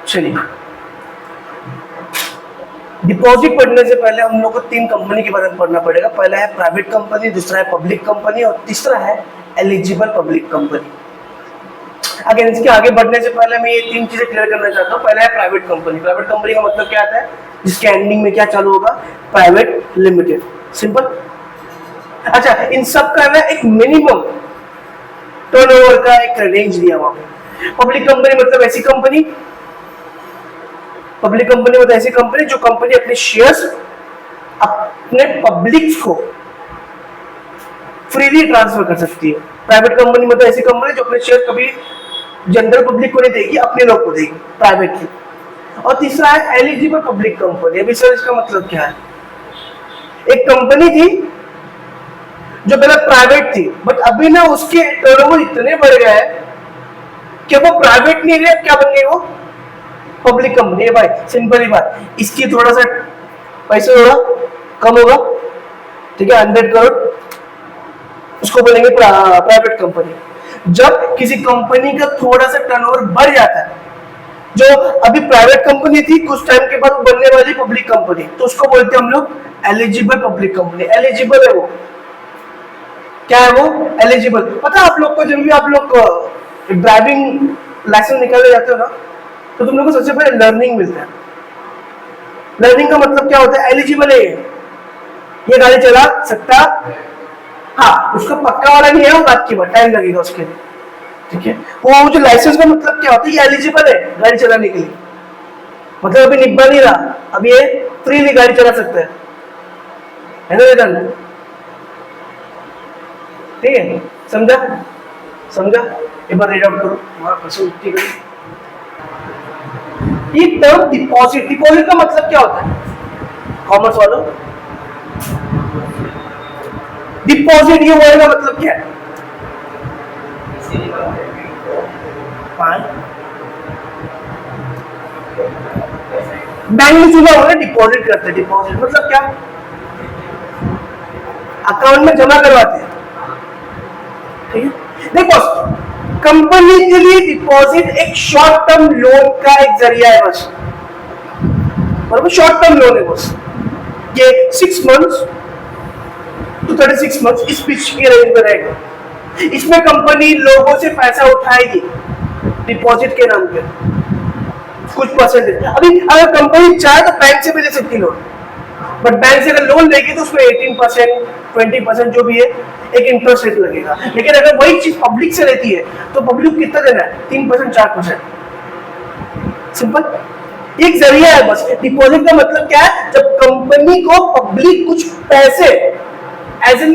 चलिए, डिपॉजिट पढ़ने से पहले हम लोग को 3 कंपनी के बारे में पढ़ना पड़ेगा। पहला है प्राइवेट कंपनी, दूसरा है पब्लिक कंपनी और तीसरा है एलिजिबल पब्लिक कंपनी। अगर इसके आगे बढ़ने से पहले मैं ये 3 चीजें क्लियर करना चाहता हूँ। पहला है प्राइवेट कंपनी। प्राइवेट कंपनी का मतलब क्या आता है? जिसके एंडिंग में क्या चालू होगा? Private limited. सिंपल। अच्छा, इन सब का ना एक मिनिमम टर्नओवर का एक रेंज दिया हुआ है। पब्लिक कंपनी मतलब ऐसी कंपनी, पब्लिक कंपनी मतलब ऐसी कंपनी जो कंपनी अपने शेयर्स अपने पब्लिक को फ्रीली ट्रांसफर कर सकती है। प्राइवेट कंपनी मतलब ऐसी कंपनी जो अपने शेयर कभी जनरल पब्लिक को नहीं देगी, अपने लोग को देगी, प्राइवेट की। और तीसरा है एलिजिबल पब्लिक कंपनी। अभी सर इसका मतलब क्या है? एक कंपनी थी जो पहले प्राइवेट थी, बट अभी ना उसके टर्नओवर इतने बढ़ गए हैं कि वो प्राइवेट नहीं रहे, क्या बन गई वो? पब्लिक कंपनी है भाई। सिंपल ही बात। इसकी थोड़ा सा पैसे थोड़ा कम होगा, ठीक है, 100 करोड़, उसको बोलेंगे प्राइवेट कंपनी। जब किसी कंपनी का थोड़ा सा टर्नओवर बढ़ जाता है, जो अभी प्राइवेट कंपनी थी, कुछ टाइम के बाद बनने वाली पब्लिक कंपनी, तो उसको बोलते हैं हम लोग एलिजिबल पब्लिक कंपनी। एलिजिबल है वो, क्या है वो? एलिजिबल। पता है आप लोग को, जब भी आप लोग ड्राइविंग लाइसेंस निकालने जाते हो ना, तो तुम लोग को सबसे पहले लर्निंग मिलता है। लर्निंग का मतलब क्या होता है? एलिजिबल है ये गाड़ी चला सकता, हाँ, उसका पक्का वाला नहीं है, वो बात की बात, टाइम लगेगा उसके लिए, ठीक है। वो जो लाइसेंस का मतलब क्या होता है? ये एलिजिबल है गाड़ी चलाने के लिए, मतलब अभी निब्बा नहीं रहा, अब ये फ्रीली गाड़ी चला सकता है ना रिटर्न, ठीक है। समझा? समझा? एक बार रीड आउट करो, हमारा प्रश्न ठीक है। ये टर्म डिपॉजिट, डिपॉजिट का मतलब क्या होता है कॉमर्स वालों? डिपॉजिट ये वर्ड का मतलब क्या है? बैंक में सुना होगा डिपॉजिट करते हैं। डिपॉजिट मतलब क्या? अकाउंट में जमा करवाते हैं, ठीक है। देखो, कंपनी के लिए डिपॉजिट एक शॉर्ट टर्म लोन का एक जरिया है बस, और वो शॉर्ट टर्म लोन है बस। ये 6 मंथ्स to 36 मंथ्स इस बीच की रेंज में रहेगा। इसमें कंपनी लोगों से पैसा उठाएगी डिपॉजिट के नाम पे, कुछ परसेंटेज। अभी अगर कंपनी चाहे तो बैंक से भी ले सकती लोन, बट बैंक से अगर लोन लेगी तो उसमें 18%, 20% जो भी है एक इंटरेस्ट रेट लगेगा। लेकिन अगर वही चीज पब्लिक से लेती है तो पब्लिक कितना देना है? 3%, 4%। सिंपल। एक जरिया है बस। डिपॉजिट का मतलब क्या है? जब कंपनी को पब्लिक कुछ पैसे एज एन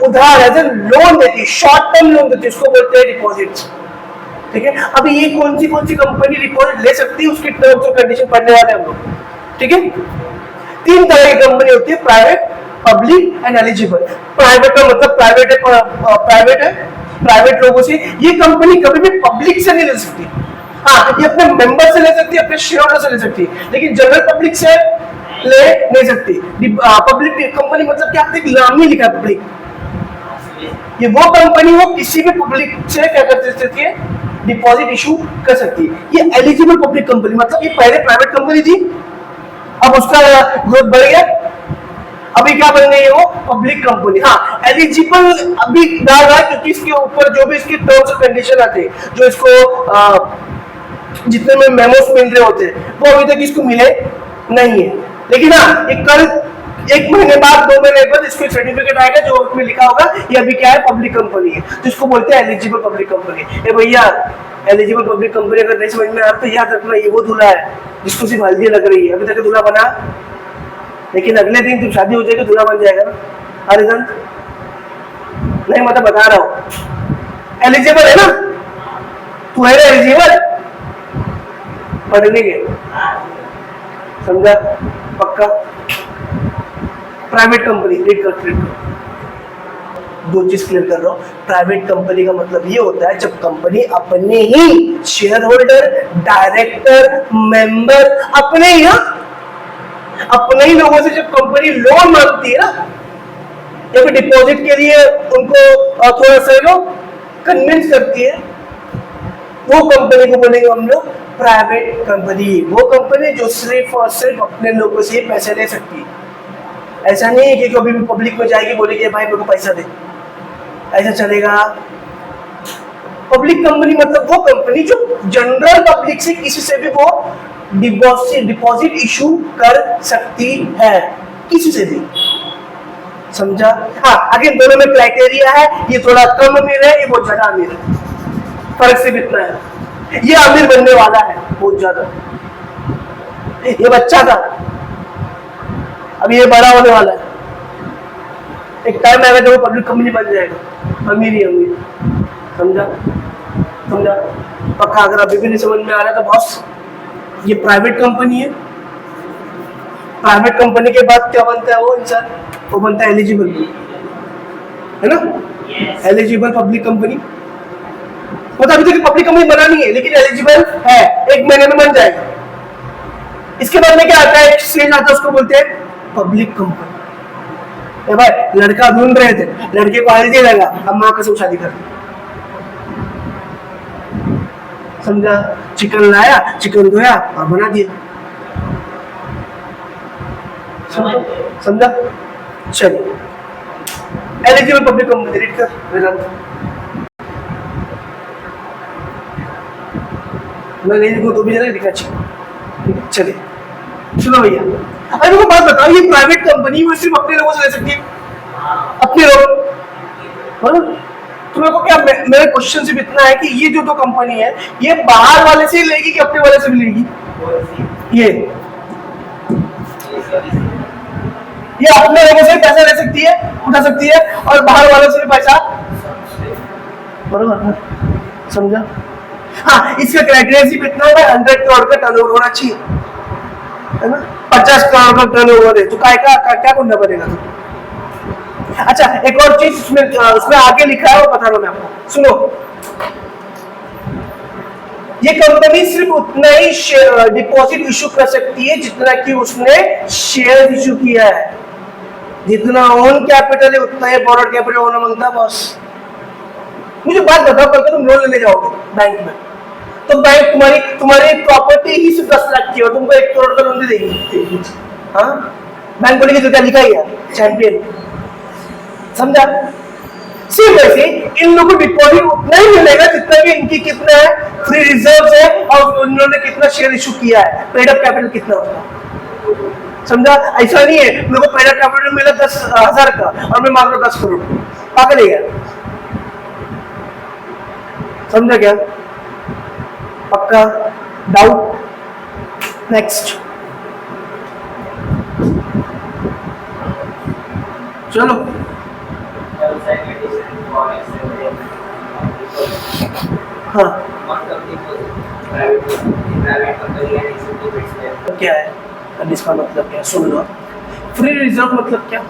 उधार, एज एन लोन देती है, शॉर्ट टर्म लोन देती है, उसको बोलते हैं डिपॉजिट, ठीक है। अभी ये कौन सी कंपनी डिपॉजिट ले सकती है, उसकी टर्म्स और कंडीशन पढ़ने वाले हम लोग, ठीक है। 3 तरह की कंपनी होती है, private, public and eligible. Private का मतलब प्राइवेट है, प्राइवेट लोगों से। ये कंपनी कभी भी पब्लिक से नहीं ले सकती। हाँ, ये अपने मेंबर से ले सकती है, अपने शेयर होल्डर से ले सकती है, लेकिन जनरल पब्लिक से ले नहीं सकती। पब्लिक कंपनी मतलब क्या? आपने नाम ही लिखा पब्लिक। ये वो कंपनी वो किसी भी पब्लिक से क्या कर सकती है? डिपॉजिट इशू कर सकती है। ये एलिजिबल पब्लिक कंपनी मतलब ये पहले प्राइवेट कंपनी थी, अब उसका ग्रोथ बढ़ गया, अभी क्या बन गई है वो? Public company. हाँ, एलिजिबल अभी डाल रहा है क्योंकि इसके ऊपर जो भी इसके टर्म्स और कंडीशन आते हैं, जो इसको जितने में मेमोस मिल रहे होते हैं, वो अभी तक इसको मिले नहीं है। लेकिन हाँ, एक कल 1 महीने बाद, 2 महीने बाद इसको सर्टिफिकेट आएगा जो उसमें लिखा होगा ये अभी क्या है? पब्लिक कंपनी है, जिसको बोलते हैं एलिजिबल पब्लिक कंपनी। ए भैया, एलिजिबल पब्लिक कंपनी अगर नहीं समझ में आ रहा तो याद रखना, ये वो दूल्हा है जिसको सिर्फ हल्दी लग रही है, अभी तक दूल्हा बना, लेकिन अगले दिन जब शादी हो जाएगी दूल्हा बन जाएगा ना। अरे नहीं, मतलब बता रहा हूं, एलिजिबल है ना तू? है ना एलिजिबल पढ़ने के? समझा? पक्का? प्राइवेट कंपनी, रीड कर। 2 चीज क्लियर कर रहा हूं। प्राइवेट कंपनी का मतलब ये होता है जब कंपनी अपने ही शेयर होल्डर, डायरेक्टर, मेंबर, अपने ही लोगों से जब कंपनी लोन मांगती है ना, या फिर डिपॉजिट के लिए उनको थोड़ा सा कन्विंस करती है, वो कंपनी को बोलेंगे हम लोग प्राइवेट कंपनी वो कंपनी जो सिर्फ और सिर्फ अपने लोगों से पैसे ले सकती है। ऐसा नहीं है कि कभी भी पब्लिक में जाएगी बोलेगी भाई मेरे को पैसा दे, ऐसा चलेगा? पब्लिक कंपनी मतलब वो कंपनी जो जनरल पब्लिक से किसी से भी वो डिपॉजिट इशू कर सकती है, किसी से भी। समझा? हाँ, आगे दोनों में क्राइटेरिया है, ये थोड़ा कम अमीर है, ये बहुत ज्यादा अमीर है, फर्क सिर्फ इतना है। ये अमीर बनने वाला है बहुत ज्यादा, ये बच्चा था, अब ये बड़ा होने वाला है। एक टाइम आएगा जब वो पब्लिक कंपनी बन जाएगा, अमीर ही अमीर। समझा? समझा? पक्का? अगर अभी भी नहीं समझ में आ रहा तो बॉस, ये प्राइवेट कंपनी है। प्राइवेट कंपनी के बाद क्या बनता है वो इंसान? वो बनता है एलिजिबल, है ना? Eligible public company. मतलब अभी तक पब्लिक कंपनी बना नहीं है लेकिन एलिजिबल है, 1 महीने में बन जाएगा। इसके बाद में क्या आता है? एक स्टेज आता है, उसको बोलते हैं पब्लिक कंपनी। भाई लड़का ढूंढ रहे थे, लड़के को आईडी लगा, अब माँ कसम शादी कर। समझा? चिकन लाया, चिकन धोया और बना दिया। समझा? चलिए, एलिजिबल पब्लिक कंपनी रीड कर वेदांत। मैं नहीं लिखूं तो भी जरा लिखना चाहिए। चलिए सुनो भैया, अरे मेरे को बात बताओ, ये प्राइवेट कंपनी वो सिर्फ अपने लोगों से ले सकती है? अपने लोग? तो मेरे को क्या, मेरे क्वेश्चन सिर्फ इतना है कि ये जो दो कंपनी है ये बाहर वाले से लेगी कि अपने वाले से भी लेगी? ये अपने लोगों से पैसा ले सकती है, उठा सकती है, और बाहर वालों से भी पैसा। बरोबर? समझा? हाँ, इसका क्राइटेरिया सिर्फ इतना है 100 करोड़ का टर्नओवर होना चाहिए, है ना? 50 करोड़ का टर्नओवर है तो क्या करना पड़ेगा? अच्छा, एक और चीज उसमें आगे लिखा है वो बता रहा हूं मैं आपको, सुनो। ये कंपनी सिर्फ उतना ही डिपॉजिट इशू कर सकती है जितना कि उसने शेयर इशू किया है। जितना ओन कैपिटल है उतना ही बोरोड कैपिटल होना मांगता है बॉस। मुझे बात बताओ, कल तुम लोन लेने जाओगे बैंक में, तो बैंक तुम्हारी प्रॉपर्टी ही सिर्फ 10 लाख की है, तुमको 1 करोड़ का लोन दे देगी। हाँ, बैंक बोलेगी तो क्या लिखा ही है चैंपियन। समझा? सिर्फ ऐसे इन लोगों को डिपॉजिट उतना ही मिलेगा जितना कि इनकी कितना है फ्री रिजर्व है और उन्होंने कितना शेयर इशू किया है, पेड अप कैपिटल कितना होगा। समझा? ऐसा नहीं है मेरे को पेड अप कैपिटल मिला 10,000 का और मैं मांग रहा 10 करोड़, पागल है क्या? समझा क्या? पक्का? डाउट? नेक्स्ट चलो। हाँ, क्या है अब इसका मतलब क्या? सुन लो। फ्री रिजर्व मतलब क्या?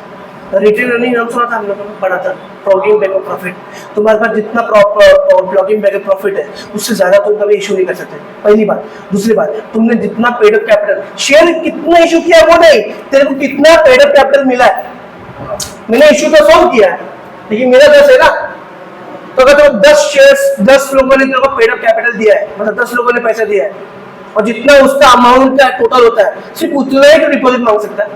रिटेन अर्निंग नाम सुना था हम लोगों ने, पढ़ा था, फ्लॉगिंग बैग ऑफ प्रॉफिट। तुम्हारे पास जितना फ्लॉगिंग बैग ऑफ प्रॉफिट है उससे ज्यादा तुम कभी इशू नहीं कर सकते, पहली बात। दूसरी बात, तुमने जितना पेड अप कैपिटल, शेयर कितना इशू किया वो नहीं, तेरे को कितना पेड अप कैपिटल मिला है। मैंने इशू तो 100 किया है लेकिन मेरा 10 है ना, तो अगर तो 10 लोगों ने तेरे को पेड अप कैपिटल दिया है, मतलब 10 लोगों ने पैसा दिया है, और जितना उसका अमाउंट का टोटल होता है सिर्फ उतना ही तो डिपॉजिट मांग सकता है।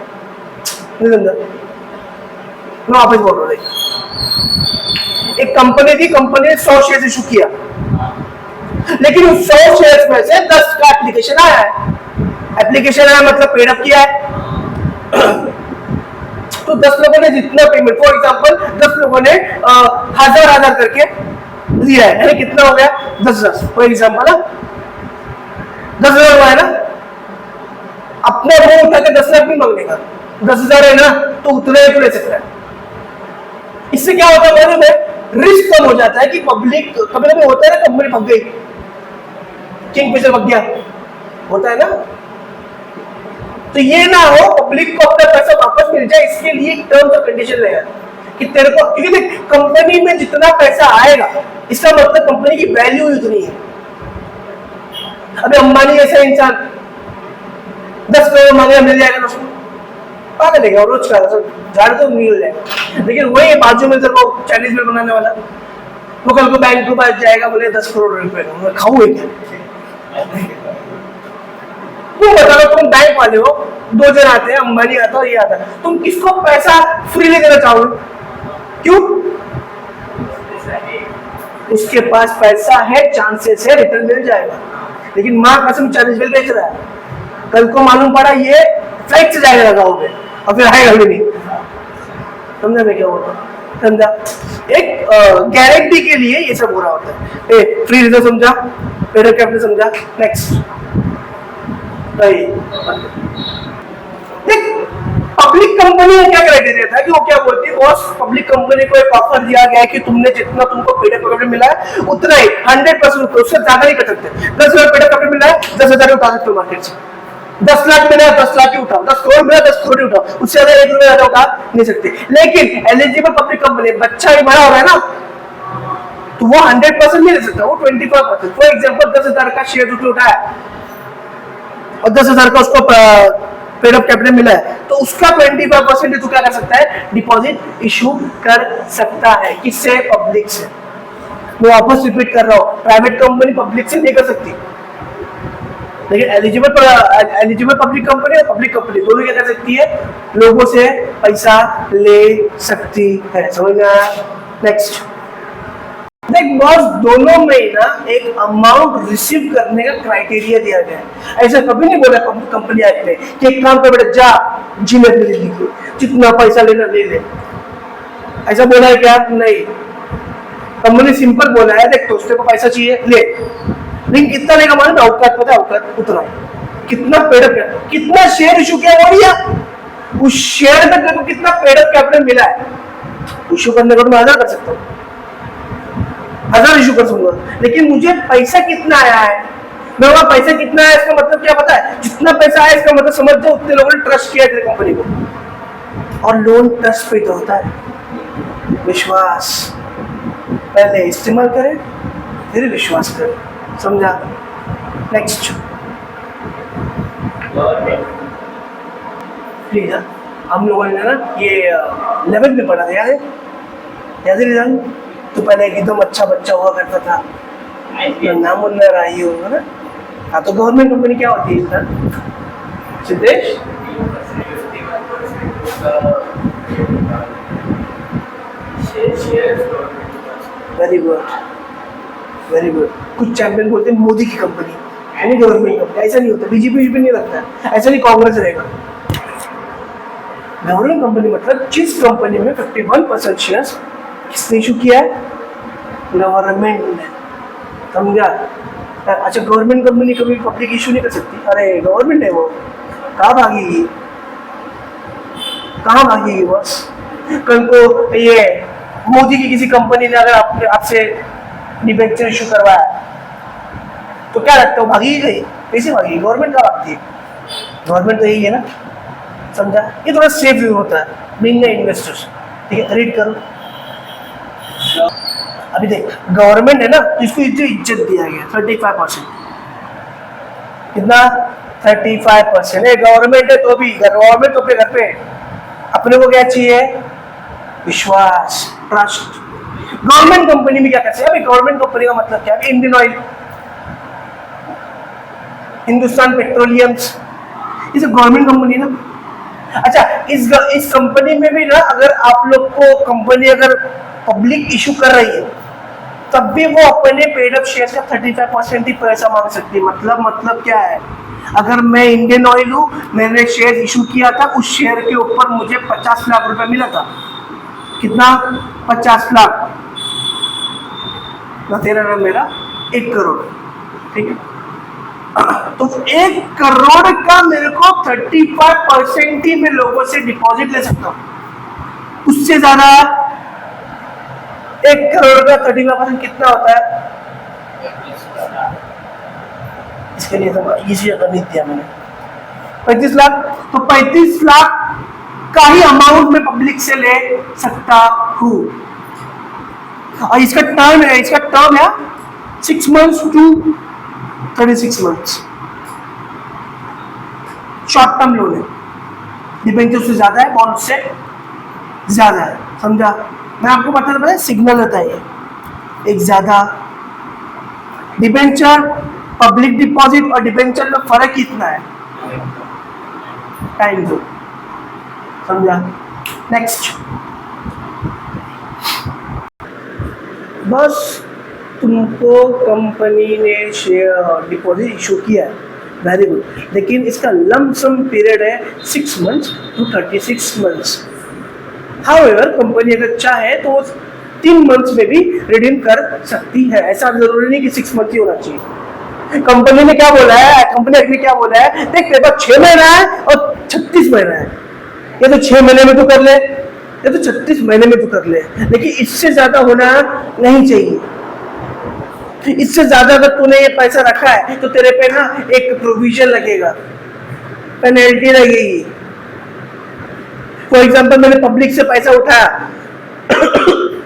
मैं वापस बोल रहा हूँ, एक कंपनी थी, कंपनी ने 100 शेयर इशू किया, लेकिन उस 100 शेयर में से 10 का एप्लीकेशन आया है। एप्लीकेशन आया मतलब पेड अप किया है। तो 10 लोगों ने जितना पेमेंट, फॉर एग्जांपल 10 लोगों ने 1000 करके दिया है, यानी कितना हो गया 10,000 फॉर एग्जांपल, 10,000 हुआ है ना। अपना वो उठा के 10 लाख नहीं मांगने का, 10,000 है ना तो उतना ही ले सकता है। इससे क्या होता है मालूम है? रिस्क कम हो जाता है कि पब्लिक, कभी कभी होता है ना कंपनी भग गई, किंगफिशर भग गया, होता है ना, तो ये ना हो, पब्लिक को अपना पैसा वापस मिल जाए, इसके लिए टर्म्स और कंडीशन रहेगा कि तेरे को, क्योंकि कंपनी में जितना पैसा आएगा इसका मतलब कंपनी की वैल्यू उतनी है। अभी अंबानी जैसा इंसान 10 करोड़ मांगे मिल जाएगा ना उसको, पागल है रोज का झाड़ तो मिल जाएगा। लेकिन वही बाजू में तेरे को चाइनीज में बनाने वाला, वो कल को बैंक के पास जाएगा, बोले 10 करोड़ रुपए खाऊ है क्या? तुम बता लो, तुम बैंक वाले हो, दो जन आते हैं, अंबानी आता है, ये आता है, तुम किसको पैसा फ्रीली देना चाहोगे? क्यों? उसके पास पैसा है, चांसेस है रिटर्न मिल जाएगा। लेकिन माँ कसम 40 बिल बेच रहा है, कल को मालूम पड़ा ये फ्लाइट से जाएगा गाँव में और फिर आएगा भी नहीं। समझा मैं क्या बोल रहा हूँ? समझा? एक गारंटी के लिए ये सब हो रहा होता है। फ्री रिजर्व समझा, पेड अप कैपिटल समझा। नेक्स्ट देख, पब्लिक कंपनी में क्या क्राइटेरिया था कि वो क्या बोलती है, बॉस पब्लिक कंपनी को एक ऑफर दिया गया है कि तुमने जितना तुमको पेड अप कैपिटल मिला है उतना ही 100%, उससे ज्यादा नहीं कर सकते। 10,000 पेड अप कैपिटल मिला है, 10,000 उठा सकते हो मार्केट से। 10 लाख मिला 10 लाख ही उठाओ, 10 करोड़ मिला 10 करोड़ ही उठाओ, उससे ज्यादा 1 रुपया ज्यादा उठा नहीं सकते। लेकिन एलिजिबल पब्लिक कंपनी, बच्चा भी बड़ा हो रहा है ना, तो वो 100% नहीं ले सकता, वो 25%। फॉर एग्जाम्पल 10,000 का शेयर उसने उठाया और 10,000 का उसको पेड अप कैपिटल मिला है, तो उसका 25% तो क्या कर सकता है, डिपॉजिट इशू कर सकता है। किससे? पब्लिक से। मैं वापस रिपीट कर रहा हूं, प्राइवेट कंपनी पब्लिक से नहीं कर सकती, लेकिन एलिजिबल पब्लिक कंपनी और पब्लिक कंपनी दोनों क्या कर सकती है, लोगों से पैसा ले सकती है। समझ में आया? नेक्स्ट देख बॉस, दोनों में ना एक अमाउंट रिसीव करने का क्राइटेरिया दिया गया है। ऐसा कभी नहीं बोला कंपनी एक्ट ने कि एक काम कर बेटा, जा जीमेल में लिख दो, जितना पैसा लेना ले ले। ऐसा बोला है क्या? नहीं। कंपनी सिंपल बोला है, देख दोस्तों को पैसा चाहिए ले, लेकिन कितना लेगा मालूम? औकात पता है? औकात उतना। कितना पेड अप, कितना शेयर इशू किया वो दिया, उस शेयर में तेरे को कितना पेड अप कैपिटल मिला है, इशू करने को तो मैं 1000 कर सकता हूँ, 1000 इशू कर सकूंगा, लेकिन मुझे पैसा कितना आया है, मैं वहां पैसा कितना आया इसका मतलब क्या पता है? जितना पैसा आया इसका मतलब समझ जाओ उतने लोगों ने ट्रस्ट किया तेरी कंपनी को। और लोन ट्रस्ट पे तो होता है, विश्वास। पहले इस्तेमाल करें फिर विश्वास करें। समझा? नेक्स्ट प्लीज, हम लोगों ने ना ये 11 में पढ़ा था, याद है? याद है रिजान? तो पहले एकदम अच्छा बच्चा हुआ करता था, नाम उन्ना रही होगा ना। हाँ, तो गवर्नमेंट कंपनी क्या होती है sir? Siddhesh, very good very good. कुछ चैंपियन बोलते हैं मोदी की कंपनी, यानी गवर्नमेंट कंपनी। ऐसा नहीं होता, बीजेपी भी नहीं लगता है, ऐसा नहीं कांग्रेस रहेगा। गवर्नमेंट कंपनी मतलब जिस कंपनी में 51% शेयर्स किसने इशू किया है? गवर्नमेंट ने। समझा? अच्छा, गवर्नमेंट कंपनी कभी पब्लिक इशू नहीं कर सकती? अरे गवर्नमेंट है वो, कहाँ भागेगी, कहाँ भागेगी बस? कल को ये मोदी की किसी कंपनी ने अगर आपसे डिबेंचर इशू करवाया तो क्या लगता है, भागी गई? कैसे भागी? गवर्नमेंट का भागती है, गवर्नमेंट तो यही है ना। समझा? ये थोड़ा सेफ व्यू होता है बिंग इन्वेस्टर्स। ठीक है, रीड करो। अभी देख, गवर्नमेंट है ना, तो इसको इज्जत दिया गया 35%। कितना? 35%। गवर्नमेंट है तो भी, गवर्नमेंट तो अपने घर पे, अपने को क्या चाहिए? विश्वास, ट्रस्ट। गवर्नमेंट कंपनी में क्या करते हैं? अभी गवर्नमेंट कंपनी का मतलब क्या है? इंडियन ऑयल, हिंदुस्तान पेट्रोलियम्स, ये सब गवर्नमेंट कंपनी ना। अच्छा, इस कंपनी में भी ना, अगर आप लोग को कंपनी अगर पब्लिक इशू कर रही है तब भी वो अपने पेड अप शेयर का 35% ही पैसा मांग सकती है। मतलब क्या है? अगर मैं इंडियन ऑयल हूँ, मैंने शेयर इशू किया था, उस शेयर के ऊपर मुझे 50 लाख रुपए मिला था। कितना? 50 लाख। तो तेरा नाम मेरा 1 करोड़। ठीक है, तो 1 करोड़ का मेरे को 35% ही मैं लोगों से डिपॉजिट ले सकता हूँ। उससे ज्यादा 1 करोड़ का 35% कितना होता है? इसके लिए तो इसी जगह नहीं दिया मैंने, 35 लाख। तो 35 लाख का ही अमाउंट मैं पब्लिक से ले सकता हूँ। और इसका टर्म है 6 months to 36 months. Short term loan है, डिबेंचर से ज्यादा है, बॉन्ड से ज्यादा है। समझा? मैं आपको बता रहा, सिग्नल होता है एक ज्यादा। डिबेंचर, पब्लिक डिपॉजिट और डिबेंचर में फर्क कितना है? Time zone. समझा? नेक्स्ट, बस तुमको कंपनी ने शेयर डिपॉजिट इशू किया है, वेरी गुड, लेकिन इसका लमसम पीरियड है 6 months to 36 months. However company अगर चाहे तो 3 मंथ्स में भी रिडीम कर सकती है, ऐसा जरूरी नहीं कि 6 मंथ ही होना चाहिए। कंपनी ने क्या बोला है, कंपनी ने क्या बोला है, देख तेरे पास 6 महीना है और 36 महीना है, ये तो 6 महीने में तू कर ले, ये तो 36 महीने में तू कर ले, लेकिन इससे ज्यादा होना नहीं चाहिए। इससे ज्यादा अगर तूने ये पैसा रखा है तो तेरे पे ना एक प्रोविजन लगेगा, पेनल्टी लगेगी। फॉर एग्जाम्पल मैंने पब्लिक से पैसा उठाया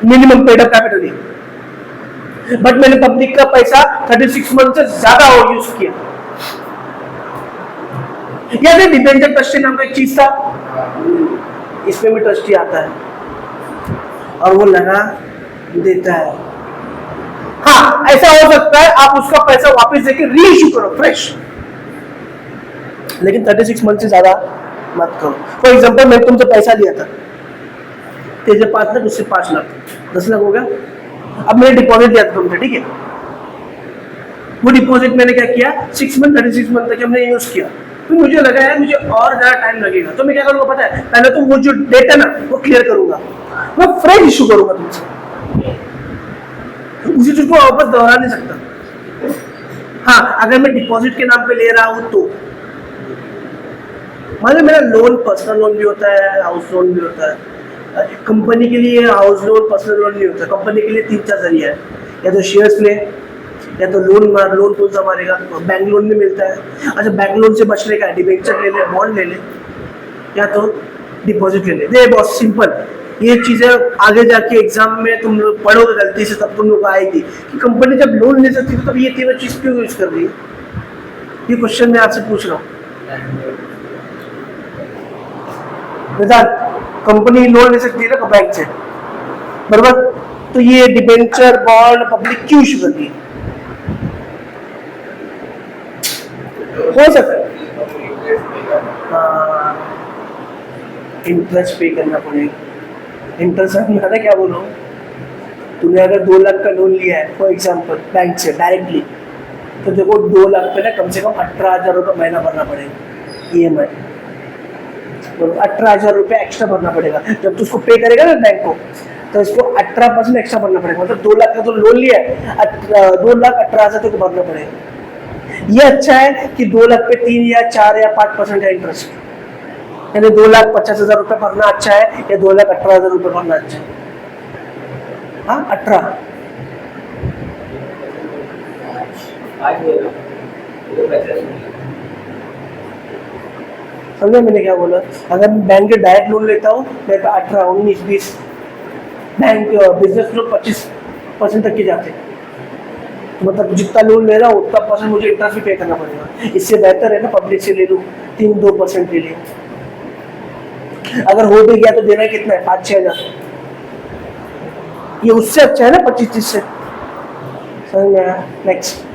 minimum paid up capital, but मैंने पब्लिक का पैसा 36 मंथ से ज्यादा और यूज किया। याद है डिबेंचर ट्रस्टी नाम का एक चीज था, इसमें भी ट्रस्टी आता है और वो लगा देता है। हाँ, ऐसा हो सकता है आप उसका पैसा वापस देके री इश्यू करो फ्रेश, लेकिन 36 मंथ से ज्यादा मत करो। फॉर एग्जाम्पल मैंने तुमसे पैसा लिया था, तेरे 5 लाख, उससे 5 लाख, 10 लाख हो गया। अब मैंने डिपॉजिट लिया था तुमसे, ठीक है, वो डिपॉजिट मैंने क्या किया, 6 मंथ 36 मंथ तक हमने यूज किया। तो मुझे लगा है मुझे और ज्यादा टाइम लगेगा, तो मैं क्या करूंगा पता है, पहले तो वो जो डेट है ना वो क्लियर करूंगा, मैं फ्रेश इशू करूंगा तुमसे, उसी चीज को वापस दोहरा नहीं सकता। हाँ, अगर मैं डिपॉजिट के नाम पे ले रहा हूं तो मतलब मेरा लोन पर्सनल लोन भी होता है, हाउस लोन भी होता है। कंपनी के लिए हाउस लोन पर्सनल लोन नहीं होता, कंपनी के लिए 3-4 जरिया है, या तो शेयर्स ले, या तो लोन कौन सा मारेगा, तो बैंक लोन भी मिलता है। अच्छा, बैंक लोन से बचने का डिबेंचर ले ले, बॉन्ड ले ले, या तो डिपॉजिट ले ले। दे बहुत सिंपल, ये चीजें आगे जाके एग्जाम में तुम लोग पढ़ोगे गलती से, तब तुम लोग आएगी कि कंपनी जब लोन ले सकती है तो तब ये तीनों चीज क्यों यूज कर रही है। ये क्वेश्चन मैं आपसे पूछ रहा हूँ, कंपनी लोन ले सकती है ना बैंक से, बराबर, तो ये डिबेंचर बॉन्ड पब्लिक क्यों इशू करती है? हो सकता है इंटरेस्ट पे करना पड़ेगा। इंटरेस्ट मैं क्या बोल रहा हूँ, तूने अगर 2 लाख का लोन लिया है फॉर एग्जाम्पल बैंक से डायरेक्टली, तो देखो 2 लाख पे ना कम से कम 18,000 रुपये महीना भरना पड़ेगा EMI, तो 18,000 रुपये एक्स्ट्रा भरना पड़ेगा। जब तू उसको पे करेगा ना बैंक को, तो इसको 18% एक्स्ट्रा भरना पड़ेगा, मतलब 2 लाख का तो लोन लिया है, 2,18,000 तक भरना पड़ेगा। ये अच्छा है कि 2 लाख पे 3 या 4 या 5% है इंटरेस्ट, यानी 2,50,000 रुपये भरना अच्छा है या 2,18,000 रुपये भरना अच्छा है? हाँ, 18। समझे मैंने क्या बोला? अगर मैं बैंक के डायरेक्ट लोन लेता हूँ मेरे पे 18, 19, 20, बैंक बिजनेस लोन 25% तक के जाते हैं, मतलब जितना लोन ले रहा हूँ उतना % मुझे इंटरेस्ट भी पे करना पड़ेगा। इससे बेहतर है ना पब्लिक से ले लूँ, 3-2% ले लिया, अगर हो भी गया तो देना कितना है, 5-6 हज़ार, ये उससे अच्छा है ना 25-30 से। समझ में आया? नेक्स्ट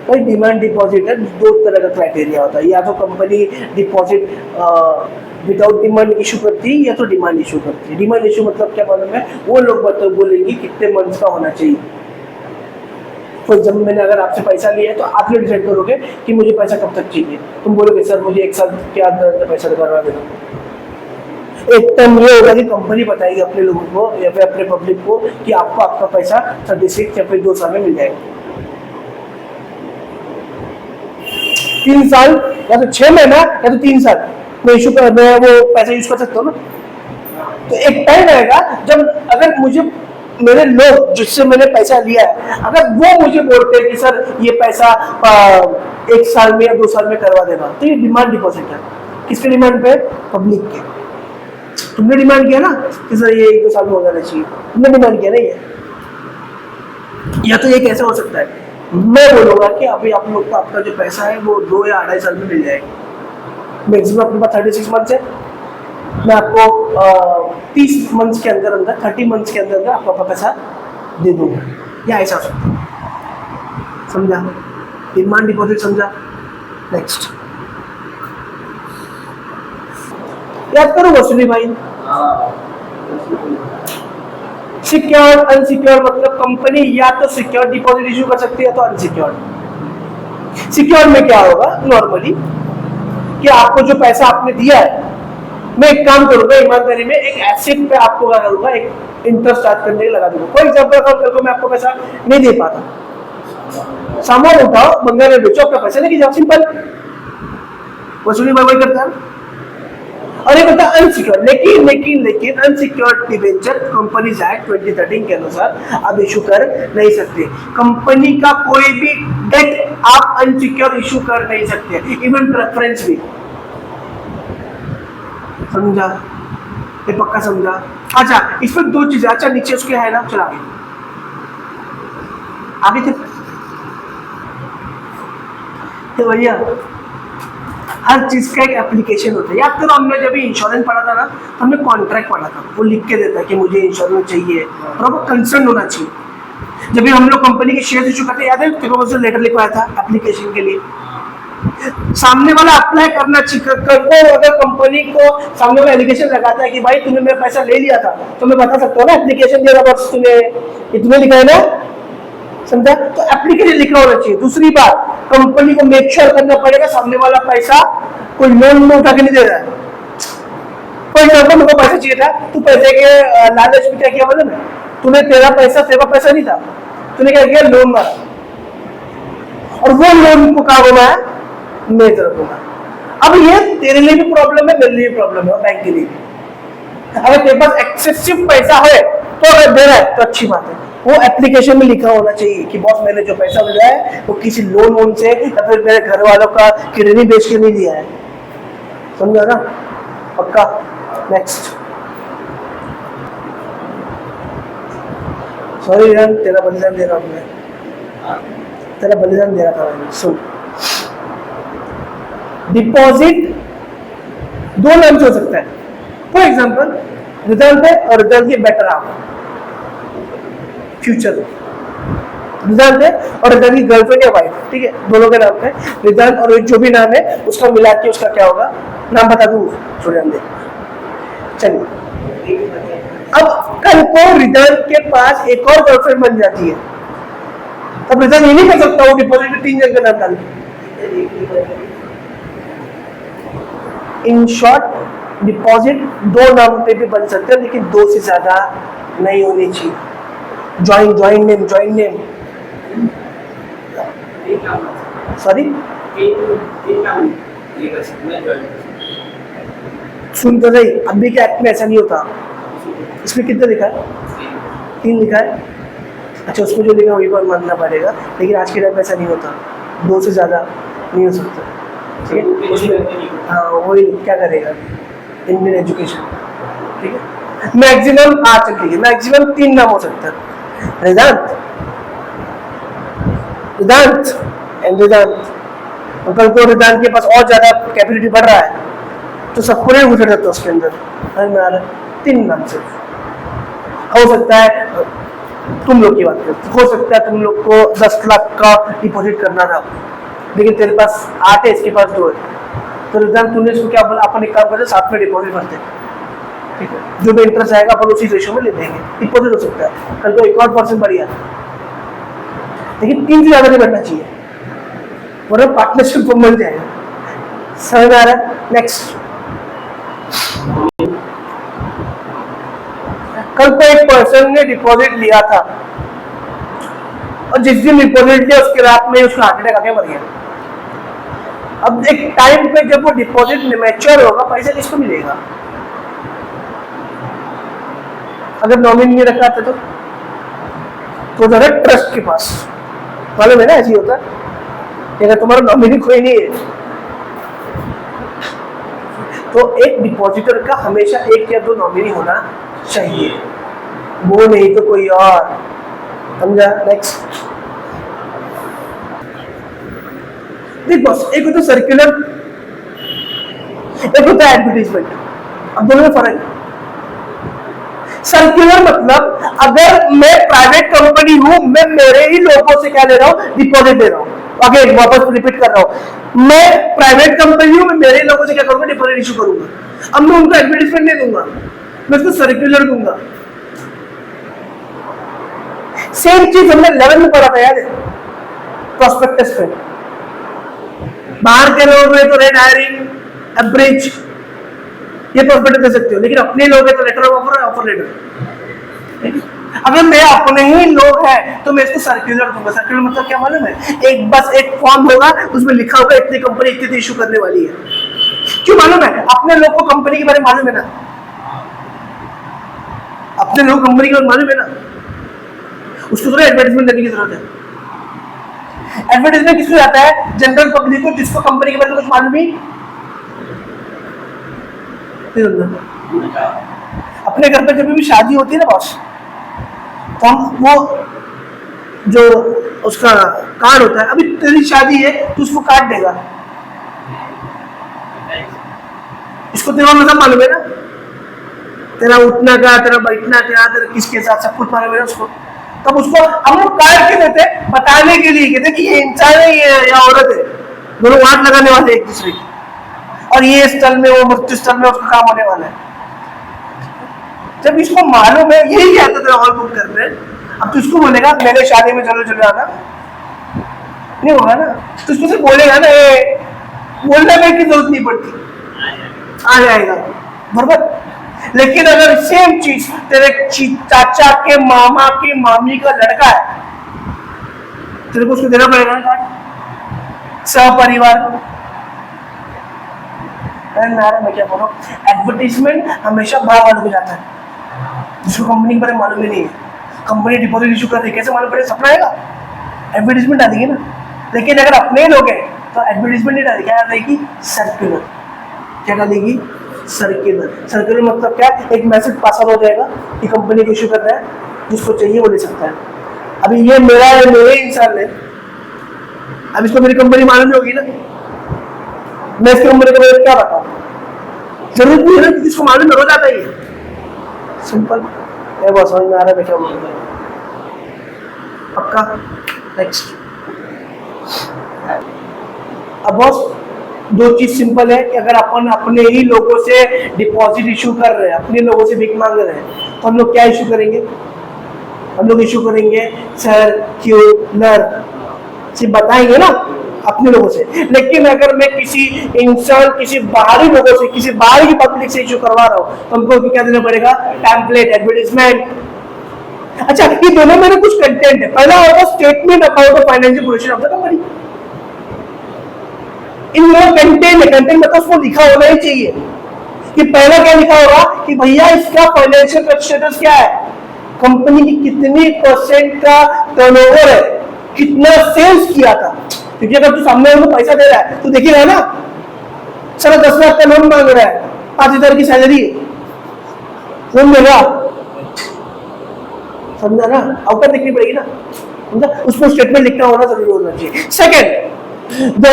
भाई, डिमांड डिपॉजिट है, 2 तरह का क्राइटेरिया होता है, या तो company deposit without demand issue करती है या तो डिमांड इशू करती है। डिमांड इशू मतलब क्या मालूम है, वो लोग बोलेंगे कितने मंथ्स का होना चाहिए। तो जब मैंने अगर आपसे पैसा लिया है तो आप लोग डिसाइड करोगे कि मुझे पैसा कब तक चाहिए, तुम बोलोगे सर मुझे 1 साल के अंदर पैसा करवा देना। एक टाइम ये होगा कि कंपनी बताएगी अपने लोगों को या फिर अपने पब्लिक को कि आपको आपका पैसा 36 या फिर 2 साल में मिल जाएगा। 3 साल या तो 6 महीना या तो 3 साल मैं वो पैसा यूज कर सकता हूँ ना। तो एक टाइम आएगा जब अगर मुझे मेरे लोग जिससे मैंने पैसा लिया है, अगर वो मुझे बोलते हैं कि सर ये पैसा 1 साल में या 2 साल में करवा देना, तो ये डिमांड डिपॉजिट है। किसके डिमांड पे? पब्लिक के। तुमने डिमांड किया ना कि सर ये 1-2 साल में हो जाना चाहिए, तुमने डिमांड किया ना ये। या तो ये कैसे हो सकता है, मैं बोलूंगा कि अभी आप लोग का आपका जो पैसा है वो 2 या 2.5 साल में मिल जाएगा। मैक्सिमम अपने पास 36 मंथ है, मैं आपको 30 मंथ्स के अंदर 30 मंथ्स के अंदर आपका पैसा दे दूंगा, या ऐसा हो सकता है। समझा? डिमांड डिपॉजिट समझा? नेक्स्ट याद करो वसूली भाई। सिक्योर्ड अनसिक्योर्ड मतलब कंपनी या तो सिक्योर्ड डिपॉजिट इशू कर सकती है या तो अनसिक्योर्ड। सिक्योर्ड में क्या होगा नॉर्मली कि आपको जो पैसा आपने दिया है, मैं एक काम करूंगा ईमानदारी में, एक एसेट पे आपको क्या करूंगा, एक इंटरेस्ट चार्ज करने के लगा दूंगा। फॉर एग्जाम्पल कल को मैं आपको पैसा नहीं दे पाता, सामान उठाओ बंगाल में बेचो, आपका पैसा लेके जाओ, सिंपल। वसूली भाई करता है। और एक होता है अनसिक्योर्ड, लेकिन अनसिक्योर्ड डिबेंचर कंपनीज एक्ट 2013 के अनुसार आप इशू कर नहीं सकते। कंपनी का कोई भी डेट आप अनसिक्योर्ड इशू कर नहीं सकते, इवन प्रेफरेंस भी। समझा? ये पक्का समझा? अच्छा इसमें दो चीजें, अच्छा नीचे उसके है ना, चला आगे तो भैया हर चीज का एक एप्लीकेशन होता है। याद करो हमने जब इंश्योरेंस पढ़ा था ना, तो हमने कॉन्ट्रैक्ट पढ़ा था, वो लिख के देता है कि मुझे इंश्योरेंस चाहिए, प्रॉपर कंसर्न होना चाहिए। जब भी हम लोग कंपनी के शेयर इशू करते, याद है तेरे लेटर लिखवाया था एप्लीकेशन के लिए, सामने वाला अप्लाई करना चाहिए। अगर कंपनी को सामने वाला एलिगेशन लगाता है कि भाई तूने मेरा पैसा ले लिया था, तो मैं बता सकता हूँ ना एप्लीकेशन दिया था बस तूने, इतने लिखा है ना, समझा? तो एप्लीकेशन लिखा होना चाहिए। दूसरी बात, कंपनी को मेक श्योर करना पड़ेगा सामने वाला पैसा कोई लोन में उठा के नहीं दे रहा है। फॉर एग्जाम्पल मेरे को पैसा चाहिए था, तू पैसे के लालच में क्या किया मतलब है, तूने तेरा पैसा नहीं था, तूने क्या किया, लोन मारा, और वो लोन को क्या होना है, मैं तरफ होगा। अब ये तेरे लिए भी प्रॉब्लम है, मेरे लिए भी प्रॉब्लम है, बैंक के लिए भी। अगर तेरे पास एक्सेसिव पैसा है तो अगर दे रहा है तो अच्छी बात है, वो एप्लीकेशन में लिखा होना चाहिए कि बॉस मैंने जो पैसा दिया है वो किसी लोन से या फिर मेरे घर वालों का किडनी बेच के नहीं दिया है। समझा ना? पक्का? नेक्स्ट। सॉरी यार तेरा बलिदान दे रहा हूँ मैं, तेरा बलिदान दे रहा था मैं। सुन, डिपॉजिट दो नाम से हो सकता है। फॉर एग्जाम्पल रिजल्ट है और रिजल्ट के बेटर आप फ्यूचर रिजल्ट है और रिजल्ट की गर्लफ्रेंड या वाइफ, ठीक है, दोनों के नाम पे रिजल्ट और जो भी नाम है उसका मिला के उसका क्या होगा, नाम बता दूं, छोड़ दे। चलिए अब कल को रिजल्ट के पास एक और गर्लफ्रेंड बन जाती है, तब रिजल्ट ये नहीं कर सकता वो डिपॉजिट में 3 जन का नाम डाल। इन शॉर्ट डिपॉजिट दो नाम पे भी बन सकते हैं, लेकिन 2 से ज्यादा नहीं होनी चाहिए। ज्वाइन नेम सॉरी सुन तो सही, अभी के एक्ट में ऐसा नहीं होता। इसमें कितना लिखा है, 3 लिखा है। अच्छा उसको जो लिखा वही पर मानना पड़ेगा, लेकिन आज के टाइम में ऐसा नहीं होता, 2 से ज्यादा नहीं हो सकता। ठीक है, उसमें हाँ वही क्या करेगा इंडियन एजुकेशन, ठीक है। मैक्सिमम चल ठीक है, मैक्सिमम 3 नाम हो सकता है, रिदांत एंड रिदांत। कल को रिदांत के पास और ज्यादा कैपेबिलिटी बढ़ रहा है तो सबको नहीं घुस जाता उसके अंदर। 3 नाम से हो सकता है। तुम लोग की बात करते, हो सकता है तुम लोग को 10 लाख का डिपॉजिट करना था, लेकिन तेरे पास 8 है, इसके पास 2 है, तो रिदांत तूने इसको क्या बोला, अपन एक काम करते साथ में डिपॉजिट करते, ठीक है, जो भी इंटरेस्ट आएगा अपन उसी रेशो में ले देंगे, डिपॉजिट हो सकता है। कल को एक और पर्सन बढ़ गया, लेकिन 3 से ज्यादा नहीं बढ़ना चाहिए, वरना पार्टनरशिप को मिल जाएगा। समझ में आ रहा है? नेक्स्ट, कल को एक पर्सन ने डिपॉजिट लिया था और जिस दिन डिपॉजिट लिया उसके रात में उसका हार्ट अटैक आके मर गया। अब एक टाइम पे जब वो डिपॉजिट मैच्योर होगा, पैसा किसको मिलेगा? अगर नॉमिनी नहीं रखा था तो डायरेक्ट ट्रस्ट के पास, मालूम है ना ऐसी होता है। अगर तुम्हारा नॉमिनी कोई नहीं है तो एक डिपॉजिटर का हमेशा 1 या 2 नॉमिनी होना चाहिए, वो नहीं तो कोई और। समझा? नेक्स्ट देख बॉस, एक होता सर्कुलर, एक होता है एडवर्टाइजमेंट। अब दोनों में फर्क है। सर्कुलर मतलब अगर मैं प्राइवेट कंपनी हूं, मैं मेरे ही लोगों से क्या ले रहा हूं, डिपॉजिट दे रहा हूं। अगेन वापस रिपीट कर रहा हूं, मैं प्राइवेट कंपनी हूं, मैं मेरे ही लोगों से क्या करूंगा, डिपॉजिट इशू करूंगा। अब मैं उनको एडवर्टाइजमेंट नहीं दूंगा, मैं उसको सर्कुलर दूंगा। सेम चीज हमने 11 में पढ़ा था, याद है, प्रोस्पेक्टस पे। बाहर के लोग हैं तो रेड हायरिंग, एवरेज, ये प्रोस्पेक्टस दे सकते हो, लेकिन अपने लोग हैं तो letter of offer, offer letter. अगर मैं अपने ही लोग हैं तो मैं इसको सर्कुलर दूंगा। सर्कुलर मतलब क्या मालूम है, एक बस एक फॉर्म होगा, उसमें लिखा होगा इतनी कंपनी इतनी इशू करने वाली है। क्यों मालूम है, अपने लोग को कंपनी के बारे में मालूम है ना, अपने लोग कंपनी के बारे में मालूम है ना, उसको थोड़ा एडवर्टाइजमेंट देने की जरूरत है। एडवर्टाइजमेंट किसको जाता है, जनरल पब्लिक को, जिसको कंपनी के बारे में कुछ मालूम ही अपने घर पे जब भी शादी होती है ना बॉस, तो हम वो जो उसका कार्ड होता है, अभी तेरी शादी है तो उसको काट देगा, इसको तेरा मतलब मालूम है ना, तेरा उठना क्या, तेरा बैठना क्या, तेरा किसके साथ, सब कुछ मालूम है ना उसको। तब उसको हम लोग काट के देते बताने के लिए, कहते कि ये इंसान है या औरत है, दोनों वाट लगाने वाले एक दूसरे की, और ये स्थल में वो मृत्यु स्थल में उसका काम होने वाला है। जब इसको मालूम है, यही आता तेरा हॉल बुक कर रहे हैं, अब तू इसको बोलेगा मैंने शादी में चलो चले आना, नहीं होगा ना, तो उसको सिर्फ बोलेगा ना, बोलने में की जरूरत नहीं पड़ती, आ जाएगा बराबर। लेकिन अगर सेम चीज तेरे चाचा के मामा के मामी का लड़का है, तेरे को उसको देना पड़ेगा ना कार्ड, सपरिवार। मैं क्या बोल रहा हूँ, एडवर्टीजमेंट हमेशा बाहर वालों को जाता है, जिसको कंपनी के बारे में मालूम ही नहीं है। कंपनी डिपॉजिट इशू कर रही है, कैसे मालूम पड़ेगा, सपना आएगा, एडवर्टीजमेंट डालेंगे ना। लेकिन अगर अपने ही लोग हैं तो एडवर्टीजमेंट नहीं डालेगी, क्या डालेगी, सर्कुलर। क्या डालेगी, सर्कुलर। सर्कुलर मतलब क्या, एक मैसेज पास हो जाएगा कि कंपनी को इशू कर रहा है, जिसको चाहिए वो ले सकता है। अभी ये मेरा है, मेरे इंसान है, अब इसको मेरी कंपनी मालूम होगी ना, मैं इसकी कंपनी के बारे में क्या बताऊं, जरूरत नहीं है ना, किसको मालूम हो जाता ही है, सिंपल है। बहुत समझ में आ रहा है मैं क्या बोल रहा हूं, पक्का। नेक्स्ट, अब बॉस दो चीज सिंपल है कि अगर अपन अपने ही लोगों से डिपॉजिट इशू कर रहे हैं, अपने लोगों से भीख मांग रहे हैं, तो हम लोग क्या इशू करेंगे, हम लोग इशू करेंगे सर्क्यूलर, सिर्फ बताएंगे ना अपने लोगों से। लेकिन अगर मैं किसी इंसान, किसी बाहरी लोगों से, किसी बाहरी पब्लिक से इशू करवा रहा हूं, तो हमको क्या देना पड़ेगा, टेम्पलेट, एडवर्टाइजमेंट। अच्छा, ये दोनों में कुछ कंटेंट है। पहला होगा statement about the financial position of the company, इन लोग कंटेंट है, कंटेंट मतलब उसको लिखा होना ही चाहिए कि पहला क्या लिखा होगा कि भैया इसका फाइनेंशियल स्टेटस क्या है, कंपनी की कितनी परसेंट का टर्नओवर है, कितना सेल्स किया था। क्योंकि अगर तू सामने वाले को पैसा दे रहा है तो देखिएगा ना, सारा 10 लाख का लोन मांग रहा है, 5,000 की सैलरी है, लोन देगा, समझा ना, औकात देखनी पड़ेगी ना, समझा, उसको स्टेटमेंट लिखना होना जरूरी होना चाहिए। Second, the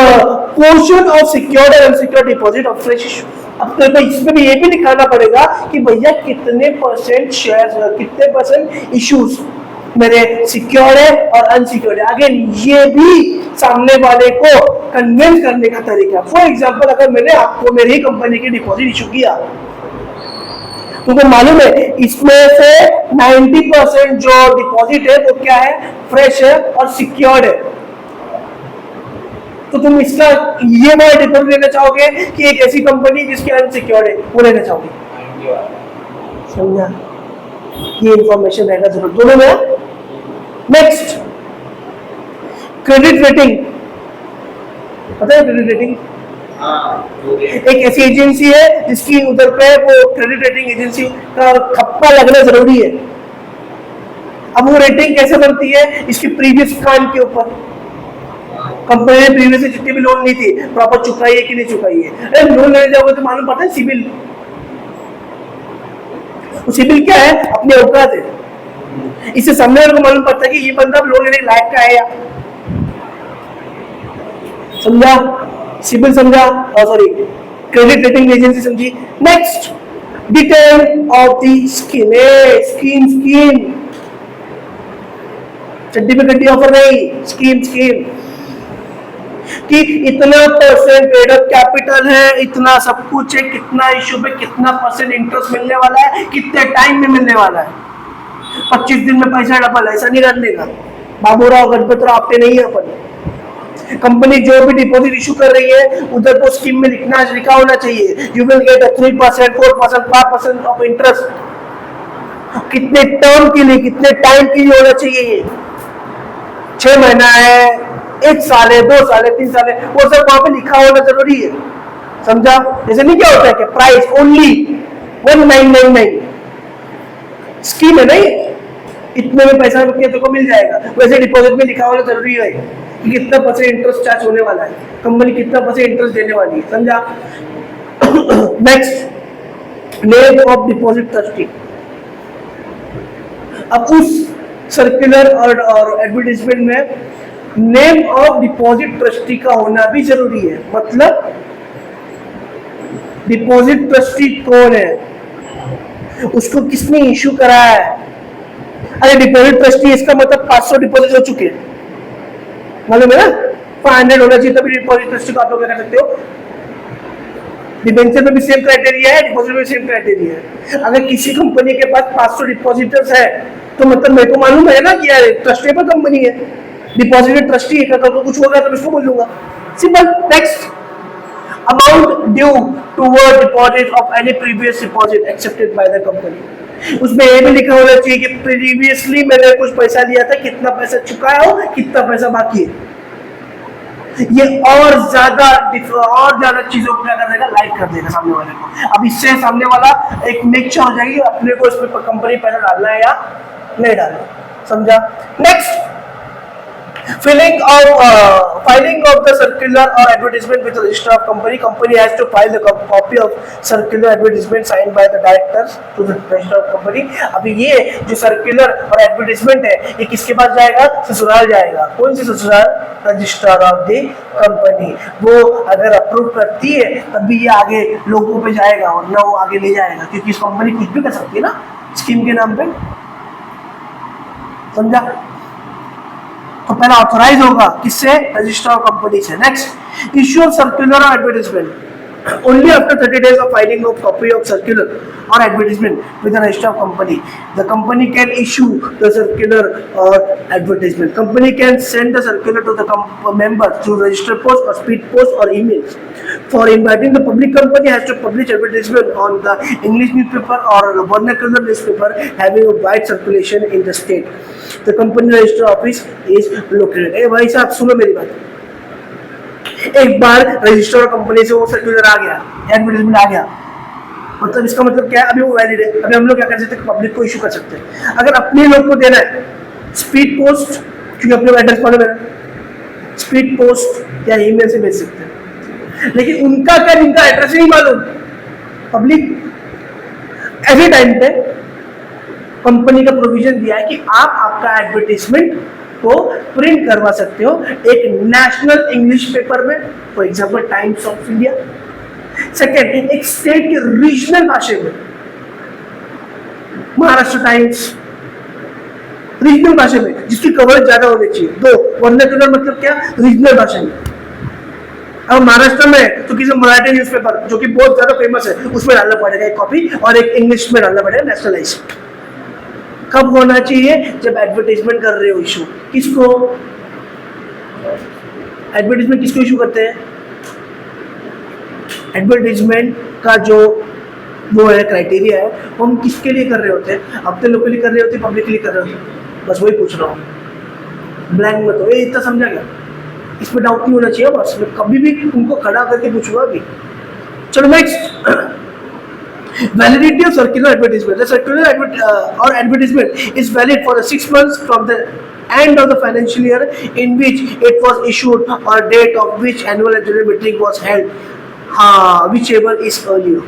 portion of secured and unsecured deposit of fresh issue. अब तो इसमें भी ये भी दिखाना पड़ेगा कि भैया कितने परसेंट शेयर्स, कितने परसेंट इश्यूज मेरे सिक्योर्ड है और अनसिक्योर्ड है। अगेन ये भी सामने वाले को कन्विंस करने का तरीका। फॉर एग्जांपल, अगर मैंने आपको मेरी कंपनी की डिपॉजिट इशू किया, तुमको मालूम है इसमें से 90% जो डिपॉजिट है वो क्या है, फ्रेश है और सिक्योर्ड है, तो तुम इसका ये वाला डिपॉजिट लेना चाहोगे कि एक ऐसी कंपनी जिसकी अनसिक्योर्ड है वो लेना चाहोगे, समझा, ये इंफॉर्मेशन रहना जरूर दोनों में। नेक्स्ट, क्रेडिट रेटिंग, पता है क्रेडिट रेटिंग, एक ऐसी एजेंसी है जिसकी उधर पे वो क्रेडिट रेटिंग एजेंसी का खप्पा लगना जरूरी है। अब वो रेटिंग कैसे बनती है, इसकी प्रीवियस काम के ऊपर, कंपनी ने प्रीवियस जितनी भी लोन ली थी प्रॉपर चुकाई है कि नहीं चुकाई है। अरे लोन लेने जाओगे तो मालूम पड़ता है सिविल, सिविल क्या है, अपने औकात है, इससे सामने वाले को मालूम पड़ता है कि ये बंदा लोन लेने के लायक का है या, समझा, सिविल समझा, सॉरी क्रेडिट रेटिंग एजेंसी समझी। Next, detail of the scheme, scheme scheme, चड्डी पे गड्डी ऑफर नहीं, स्कीम स्कीम, कि इतना परसेंट पेड अप कैपिटल है, इतना सब कुछ है, कितना इश्यू पे कितना परसेंट इंटरेस्ट मिलने वाला है, कितने टाइम में मिलने वाला है, 25 दिन में पैसा डबल, ऐसा नहीं करने का। बाबूराव गणपतराव आपने नहीं है अपन। कंपनी जो भी डिपॉजिट इशू कर रही है उधर को स्कीम में लिखा होना चाहिए, you will get 3%, 4%, 5% of interest. कितने टर्म के लिए, कितने टाइम के लिए होना चाहिए ये, 6 महीना है, 1 साल है, 2 साल है, 3 साल है, वो सब वहां पे लिखा होना जरूरी है, समझा। जैसे नहीं क्या होता है कि प्राइस ओनली 1999 स्कीम है नहीं, इतने में पैसा रुपये तो को मिल जाएगा, वैसे डिपॉजिट में लिखा होना जरूरी है कि कितना परसेंट इंटरेस्ट चार्ज होने वाला है, कंपनी कितना परसेंट इंटरेस्ट देने वाली है, समझा। Next, name of deposit trustee. अब उस सर्कुलर और एडवर्टाइजमेंट में नेम ऑफ डिपॉजिट ट्रस्टी का होना भी जरूरी है। मतलब डिपॉजिट ट्रस्टी कौन है, उसको किसने इश्यू करा है। अरे डिपॉजिट ट्रस्टी, इसका मतलब 500 डिपॉजिट हो चुके हैं, मालूम है ना, 500 होना चाहिए तभी डिपॉजिट ट्रस्टी को आप लोग क्या कर सकते हो। डिबेंचर में भी सेम क्राइटेरिया है, डिपॉजिट में सेम क्राइटेरिया है। अगर किसी कंपनी के पास 500 डिपॉजिटर्स है तो मतलब मेरे को मालूम है ना कि यार ट्रस्टेबल कंपनी है, डिपॉजिटर ट्रस्टी है, अगर कुछ होगा तो इसको बोलूंगा, simple. Next, amount due toward deposit of any previous deposit accepted by the company. उसमें ये भी लिखा होना चाहिए कि प्रीवियसली मैंने कुछ पैसा लिया था, कितना पैसा चुकाया हो, कितना पैसा बाकी है। ये और ज्यादा चीजों को क्या कर देगा, लाइट कर देगा सामने वाले को। अब इससे सामने वाला एक निश्चय हो जाएगी अपने को इसमें कंपनी पैसा डालना है या नहीं डालना, समझा। Next, filing of the circular or advertisement with the register of company. Company has to file the copy of circular advertisement signed by the directors to the register of company. अभी ये जो circular और advertisement है ये किसके पास जाएगा, ससुराल जाएगा। कौन सी ससुराल, रजिस्ट्रार ऑफ द कंपनी। वो अगर अप्रूव करती है तभी ये आगे लोगों पे जाएगा, और ना वो आगे ले जाएगा, क्योंकि इस कंपनी कुछ भी कर सकती है ना स्कीम के नाम पे, समझा। तो पहला ऑथराइज होगा किससे, रजिस्टर ऑफ कंपनी से। नेक्स्ट, इश्यू ऑफ सर्कुलर और advertisement only after 30 days of filing of copy of circular or advertisement with the register of company, the company can issue the circular or advertisement. Company can send the circular to the members through register post or speed post or emails. For inviting the public, company has to publish advertisement on the English newspaper or the vernacular newspaper having a wide circulation in the state. The company register office is located. ए भाई साहब सुनो मेरी बात, एक बार register company से वो circular आ गया, advertisement आ गया, मतलब इसका मतलब क्या है, अभी वो वैलिड है। अभी हम लोग क्या कर सकते हैं, पब्लिक को इशू कर सकते हैं। अगर अपने लोग को देना है स्पीड पोस्ट, क्योंकि अपने एड्रेस मालूम है, स्पीड पोस्ट या ईमेल से भेज सकते हैं। लेकिन उनका क्या, इनका एड्रेस नहीं मालूम, पब्लिक एवरी टाइम पे कंपनी का प्रोविजन दिया है कि आप आपका एडवर्टाइजमेंट को प्रिंट करवा सकते हो एक नेशनल इंग्लिश पेपर में, for example times of India. Second, एक स्टेट के रीजनल भाषा में, महाराष्ट्र टाइम्स, रीजनल भाषा में जिसकी कवरेज ज्यादा होनी चाहिए। दो, वर्नाक्युलर मतलब क्या, रीजनल भाषा में। अब महाराष्ट्र में तो किसी मराठी न्यूज़पेपर जो कि बहुत ज्यादा फेमस है उसमें डालना पड़ेगा एक कॉपी, और एक इंग्लिश में डालना पड़ेगा नेशनलाइज। कब होना चाहिए, जब एडवर्टाइजमेंट कर रहे हो इशू। किसको एडवर्टाइजमेंट किसको इशू करते हैं, एडवर्टाइजमेंट का जो वो है क्राइटेरिया है वो हम किसके लिए कर रहे होते हैं, अपने लोग के लिए कर रहे होते हैं, पब्लिक के लिए कर रहे होते हैं, बस वही पूछ रहा हूँ, ब्लैंक मत हो। ये इतना समझा गया, इसमें डाउट नहीं होना चाहिए, बस मैं कभी भी उनको खड़ा करके पूछूंगा भी। चलो next, validity of circular advertisement. The circular or advertisement is valid for the 6 months from the end of the financial year in which it was issued or date of which annual general meeting was held, whichever is earlier.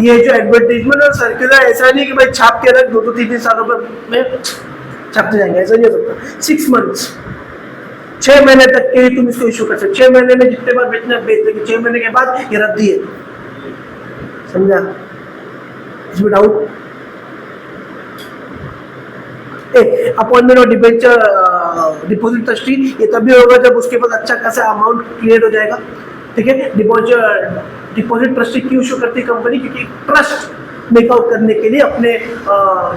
ये जो advertisement और circular ऐसा नहीं कि भाई छाप के रख 2-3 सालों में छापते जाएंगे, ऐसा नहीं हो सकता। 6 months, 6 महीने तक के लिए तुम इसको इशू कर सकते। 6 महीने में जितने बार बेचना बेच देंगे, 6 महीने के बाद ये रद्दी है, समझा। इसमें डाउट? अपॉइंटमेंट और डिबेंचर डिपॉजिट ट्रस्टी ये तभी होगा जब उसके पास अच्छा खासा अमाउंट क्लियर हो जाएगा, ठीक है। डिपॉजिट ट्रस्टी क्यों इशू करती है कंपनी? क्योंकि ट्रस्ट मेकआउट करने के लिए अपने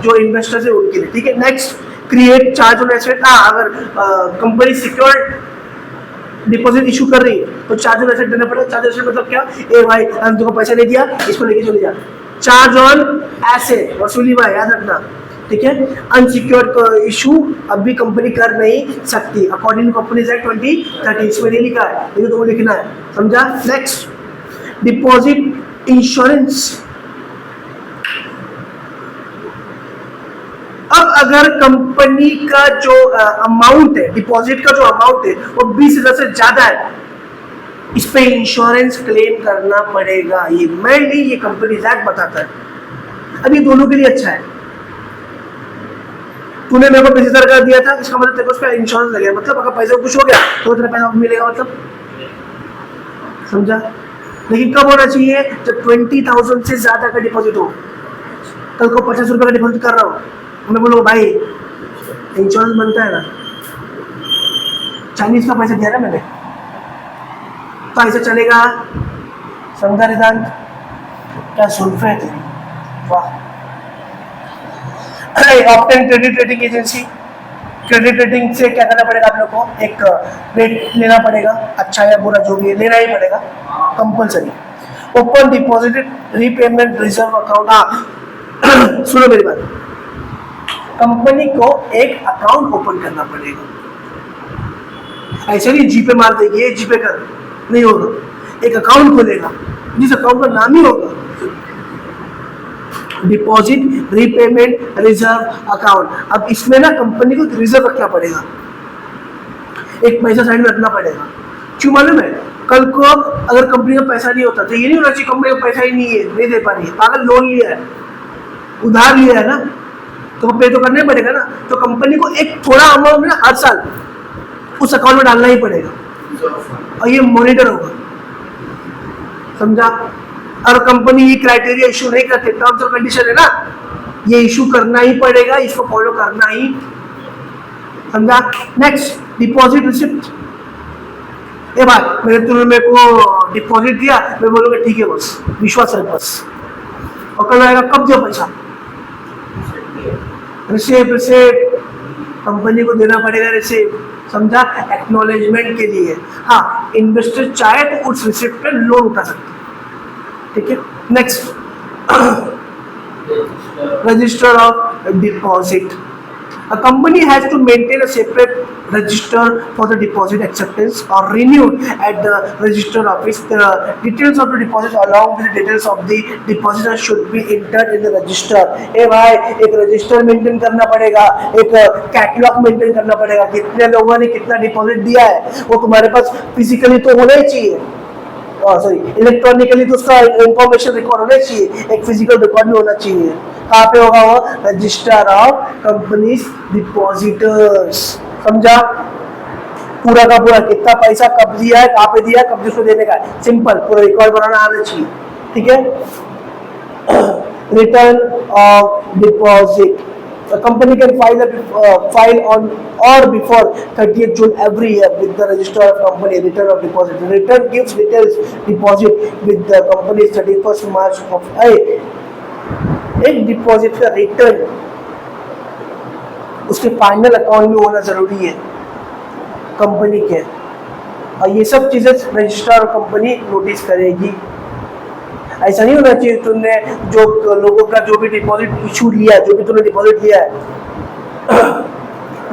जो इन्वेस्टर्स है उनके लिए, ठीक है। Next, create charge on asset. अगर कंपनी सिक्योर्ड डिपॉजिट इशू कर रही है तो चार्ज ऑन एसेट देना पड़ेगा। चार्ज ऑन एसेट मतलब क्या? ए भाई हम तुमको पैसा नहीं दिया, इसको लेके चले जा। चार्ज ऑन एसेट वसूली भाई, याद रखना, ठीक है। अनसिक्योर्ड इशू अभी कंपनी कर नहीं सकती अकॉर्डिंग टू कंपनीज एक्ट 2013, इसमें नहीं लिखा है, लेकिन तुमको लिखना है, समझा। Next, deposit insurance. अब अगर कंपनी का जो अमाउंट है, डिपॉजिट का जो अमाउंट है वो 20,000 से ज्यादा है, इस पे इंश्योरेंस क्लेम करना पड़ेगा। ये मैं नहीं, ये कंपनी एक्ट बताता है। अब ये दोनों के लिए अच्छा है। तूने मेरे को 20,000 का दिया था, इसका मतलब तेरे को उसका इंश्योरेंस लगेगा, मतलब अगर पैसा कुछ हो गया तो तेरा पैसा मिलेगा, मतलब समझा। लेकिन कब होना चाहिए? जब 20,000 से ज्यादा का डिपॉजिट हो। कल को 50 रुपए का डिपॉजिट कर रहा हूँ, मैं बोलूँ भाई इंश्योरेंस बनता है ना, चाइनीज का पैसा दिया ना मैंने, तो ऐसा चलेगा? समझा रिदान? क्या सुल्फे है तेरी, वाह। Obtain credit rating agency. Credit rating से क्या करना पड़ेगा आप लोग को? एक रेट लेना पड़ेगा, अच्छा या बुरा जो भी है लेना ही पड़ेगा, compulsory. Open deposited repayment reserve account. सुनो मेरी बात, कंपनी को एक अकाउंट ओपन करना पड़ेगा। ऐसे नहीं जीपे मार देगी, जीपे कर नहीं होगा, एक अकाउंट खोलेगा जिस अकाउंट का नाम ही होगा डिपॉजिट रीपेमेंट रिजर्व अकाउंट। अब इसमें ना कंपनी को रिजर्व रखना पड़ेगा, एक पैसा साइड में रखना पड़ेगा। क्यों मालूम है? कल को अगर कंपनी का पैसा नहीं होता तो ये नहीं होना चाहिए कंपनी का पैसा ही नहीं है, नहीं दे पा रही है, पागल लोन लिया है, उधार लिया है ना, तो पे तो करना ही पड़ेगा ना। तो कंपनी को एक थोड़ा अमाउंट ना हर साल उस अकाउंट में डालना ही पड़ेगा और ये मॉनिटर होगा, समझा। और कंपनी ये क्राइटेरिया इशू नहीं करते, टर्म्स और कंडीशन है ना, ये इशू करना ही पड़ेगा, इसको फॉलो करना ही, समझा। Next, deposit receipt. ए भाई तुमने मेरे को डिपॉजिट दिया, मैं बोलूंगा ठीक है बस, विश्वास है बस, और कल आएगा कब दो पैसा? रिसिप्ट कंपनी को देना पड़ेगा, रिसिप्ट, समझा, एक्नॉलेजमेंट के लिए। हाँ, इन्वेस्टर चाहे तो उस रिसिप्ट पे लोन उठा सकते, ठीक है। Next, register of deposit. A company has to maintain a separate register for the deposit acceptance or renewed at the register office. The details of the deposit along with the details of the depositor should be entered in the register. ए भाई एक register maintain करना पड़ेगा, एक catalogue maintain करना पड़ेगा, कितने लोगों ने कितना डिपॉजिट दिया है वो तुम्हारे पास फिजिकली तो होना ही चाहिए, सॉरी इलेक्ट्रॉनिकली तो उसका इंफॉर्मेशन रिकॉर्ड होना चाहिए, एक फिजिकल रिकॉर्ड भी होना चाहिए। कहाँ पे होगा वो? रजिस्टर ऑफ कंपनीज डिपॉजिटर्स, समझा। पूरा का पूरा कितना पैसा कब दिया है, कहाँ पे दिया है, कब जिसको देने का है, सिंपल पूरा रिकॉर्ड बनाना आना चाहिए, ठीक है। Return of deposit. A company can file on or before 30th June every year with the register of company return of deposit. The return gives details deposit with the company's 31st March of एक deposit का return उसके final account में होना जरूरी है company के, और ये सब चीजें रजिस्ट्रार कंपनी नोटिस करेगी। ऐसा नहीं होना चाहिए तुमने जो लोगों का जो भी डिपॉजिट इशू लिया, जो भी तुमने डिपॉजिट लिया है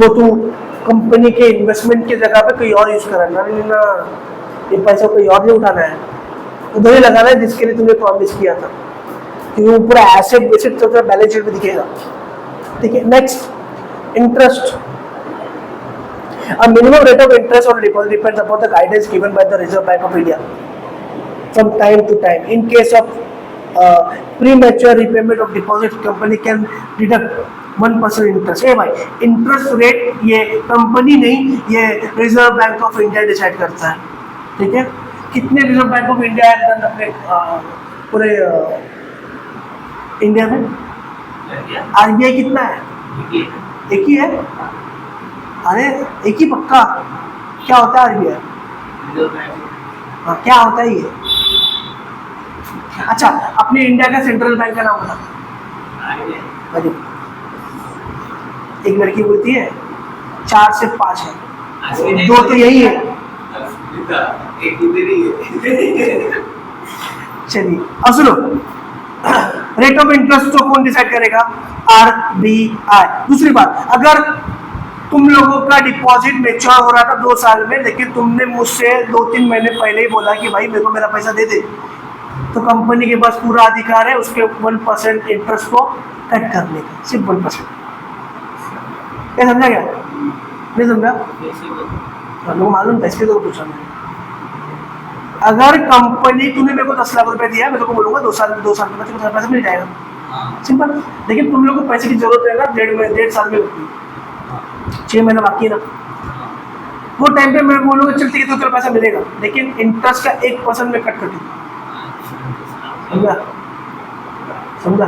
वो तुम कंपनी के इन्वेस्टमेंट की जगह पे कोई और यूज करना ना, ये पैसा कोई और नहीं उठाना है, उधर ही लगाना है जिसके लिए तुमने प्रॉमिस किया था, क्योंकि वो पूरा एसेट बेसिड तो बैलेंस शीट में दिखेगा, ठीक है। Next, interest. A minimum rate of interest on deposit depends upon the guidance given by the Reserve Bank of India from time to time. In case of premature repayment of deposit, company can deduct 1% interest. ए भाई interest rate ये company नहीं, ये reserve bank of India decide करता है, ठीक है। कितने reserve bank of India अपने पूरे इंडिया में आरबीआई कितना है? एक ही है? अरे एक ही पक्का? क्या होता है आरबीआई? हाँ, क्या होता है ये? अच्छा, अपने इंडिया का सेंट्रल बैंक का नाम बता। अरे एक लड़की बोलती है 4 से 5 है, 2 तो यही है। चलिए अब सुनो, रेट ऑफ इंटरेस्ट को कौन डिसाइड करेगा? आरबीआई। दूसरी बात, अगर तुम लोगों का डिपॉजिट मेच्योर हो रहा था 2 साल में, लेकिन तुमने मुझसे 2-3 महीने पहले ही बोला कि भाई मेरे को मेरा पैसा दे दे, तो कंपनी के पास पूरा अधिकार है उसके 1% इंटरेस्ट को कट करने का, सिर्फ 1%। क्या समझा? क्या नहीं समझा? लोग मालूम था, इसके तो पूछा मैंने। अगर कंपनी, तूने मेरे को 10 लाख रुपए दिया, मैं तो बोलूंगा 2 साल के बाद तेरे पैसा मिल जाएगा, सिंपल। लेकिन तुम लोग को पैसे की जरूरत है ना, 1.5 साल में लगती है, 6 महीना बाकी है ना, वो टाइम पे मैं बोलूंगा चल ठीक है तो तेरा पैसा मिलेगा, लेकिन इंटरेस्ट का 1% में कट कर दूंगा। समझा? समझा?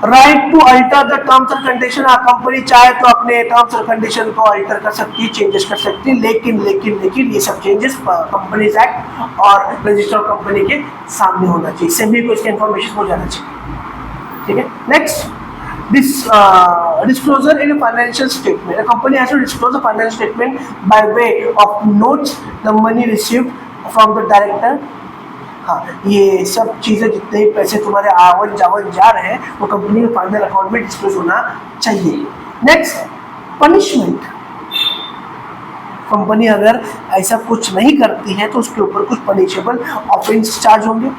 Right to alter the terms and condition. Company चाहे तो अपने टर्म्स और कंडीशन को अल्टर कर सकती है, चेंजेस कर सकती है, लेकिन ये सब चेंजेस कंपनीज एक्ट और रजिस्टर कंपनी के सामने होना चाहिए, सभी को इसका इंफॉर्मेशन हो जाना चाहिए। ठीक है, next, this disclosure in a financial statement. A company has to disclose a financial statement by way of notes, the money received from the director. हाँ, ये सब चीज़ें जितने पैसे तुम्हारे आवन जावन जा रहे हैं वो कंपनी के फाइनल अकाउंट में डिस्क्लोज होना चाहिए। Next, punishment. कंपनी अगर ऐसा कुछ नहीं करती है तो उसके ऊपर कुछ पनिशेबल ऑफेंस चार्ज होंगे,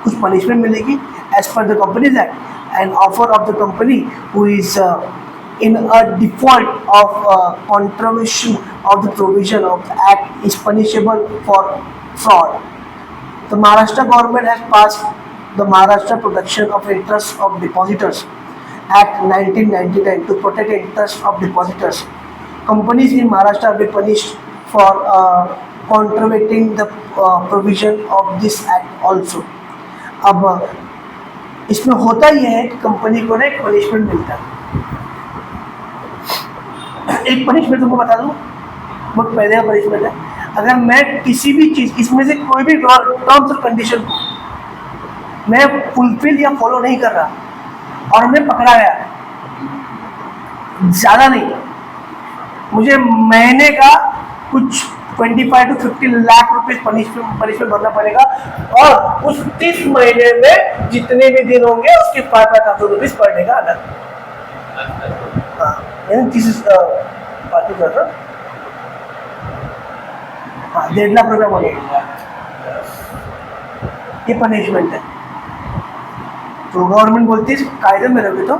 कुछ पनिशमेंट मिलेगी as per the companies act. An offer of the company who is in a default of contravention of the provision of the act is punishable for fraud. The Maharashtra government has passed the Maharashtra Protection of Interest of Depositors Act 1999 to protect the interest of depositors. Companies in Maharashtra will be punished for contravening the provision of this act also. अब इसमें होता यह है कि company को ना एक punishment मिलता है। एक पनिशमेंट तुमको बता दूं, बहुत पहले का पनिशमेंट है, अगर मैं किसी भी चीज़, इसमें से कोई भी टर्म्स और कंडीशन को मैं फुलफिल या फॉलो नहीं कर रहा और मैं पकड़ा गया, ज़्यादा नहीं, मुझे महीने का कुछ 25 to 50 लाख रुपए पनिशमेंट भरना पड़ेगा, और उस 30 महीने में जितने भी दिन होंगे उसके 5,000 रुपीज पर डे का अलग। हाँ, 1.5 लाख रुपया बोलेगा, ये पनिशमेंट है। तो गवर्नमेंट बोलती है कायदे में रहोगे तो